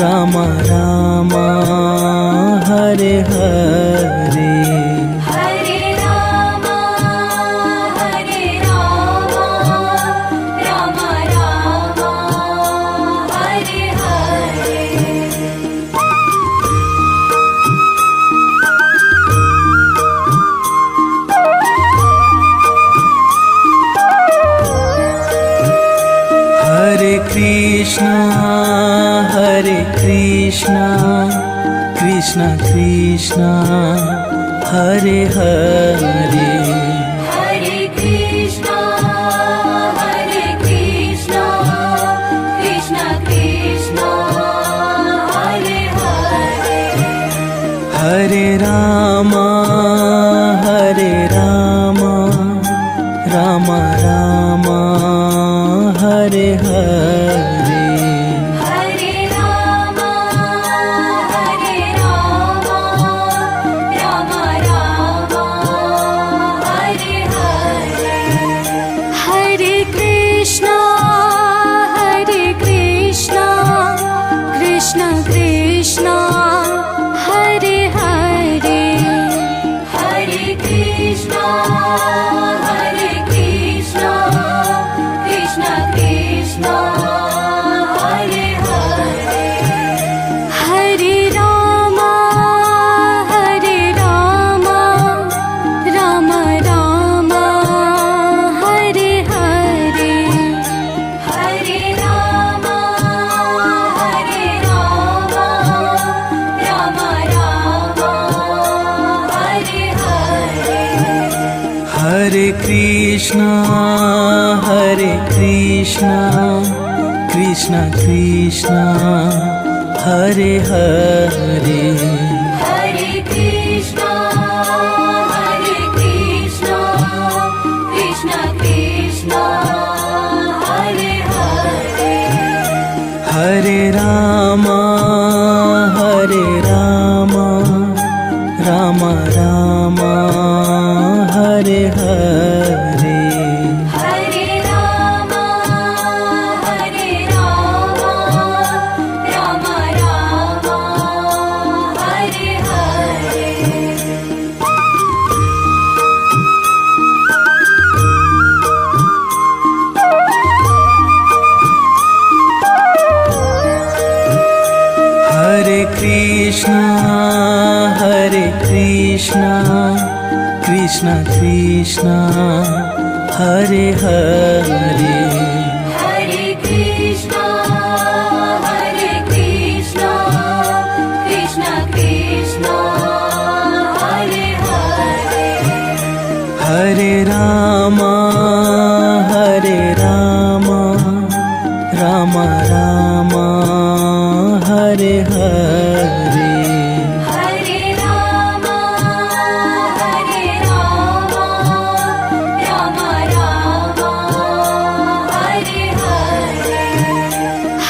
Ram Ram Hare Hare Hare Ram Hare Ram Ram Ram Hare Hare. Hare Krishna Krishna Krishna Hare Hare Hare Krishna Krishna Krishna Hare Hare. Hare Ram Ram Ram Hare Hare Hare Ram Ram Ram Hare Hare. Hare Krishna Krishna Krishna Hare Hare. Hare Krishna Krishna Krishna Hare Hare. Hare Ram Ram Ram Hare Hare. Hare Ram Ram Ram Hare Hare. Hare Krishna Krishna Krishna Hare Hare Hare Krishna Krishna Krishna Hare Hare. Hare Ram Ram Ram Hare Hare Hare Ram Ram Ram Hare Hare. Hare Krishna Krishna Krishna Hare Hare Hare Krishna Krishna Krishna Hare Hare. Hare Ram Ram Ram Hare Hare Hare Ram Ram Ram Hare Hare.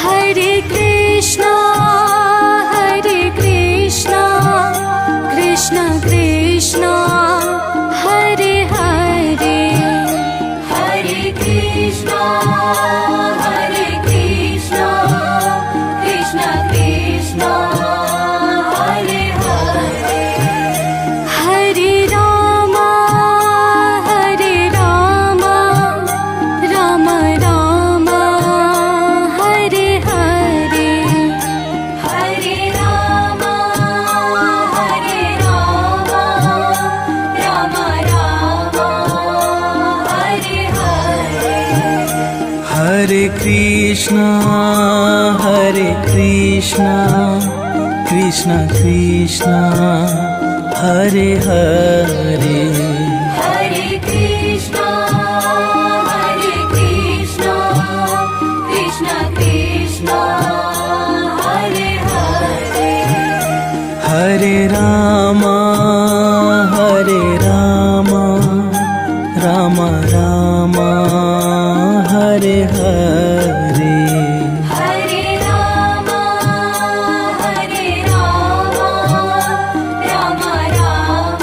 Hare Krishna Krishna Krishna Hare Hare. Hare Krishna Krishna Krishna Hare Hare. Hare Ram Ram Ram Hare Hare. Hare Ram Ram Ram Hare Hare. Hare Krishna Krishna Krishna Hare Hare Hare Krishna Krishna Krishna Hare Hare. Hare Ram Ram Ram Hare Hare Hare Ram Ram Ram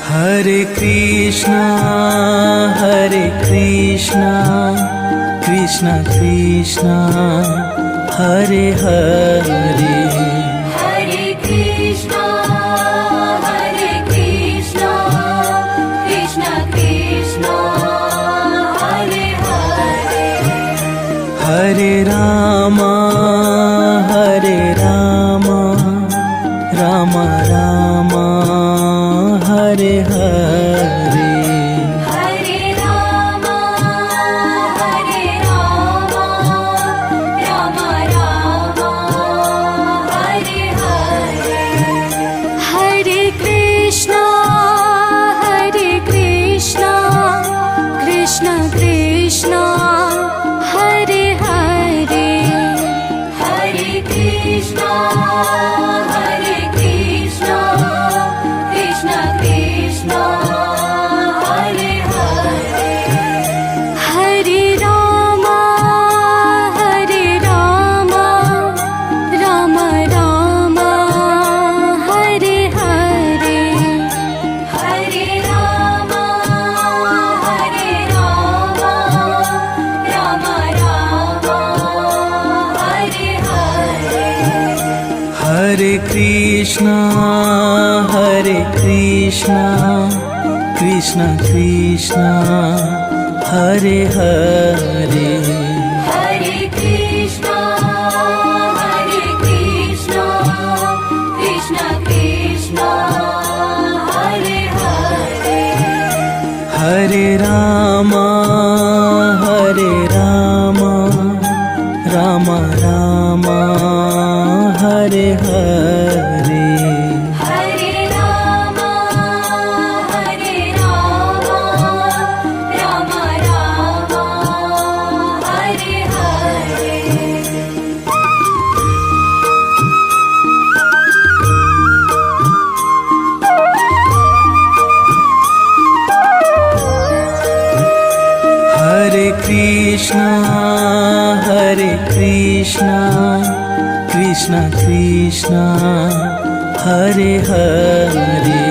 Hare Krishna, Krishna Krishna, Hare Hare. Hare Krishna, Krishna Krishna, Hare Hare. Hare Rama, Rama Rama, Hare Hare. Hare Rama, Rama Rama, Hare Hare. Hare Krishna, Krishna Krishna, Hare Hare. Hare Krishna, Krishna Krishna, Hare Hare. Hare Rama, Rama Rama, Hare Hare. Hare Rama, Rama Rama, Hare Hare. Hare Krishna, Krishna Krishna, Hare Hare. Hare Krishna, Krishna Krishna, Hare Hare. Hare Rama, Rama Rama, Hare Hare. Hare Rama, Rama Rama, Hare Hare. Hare Krishna, Krishna Krishna, Hare Hare.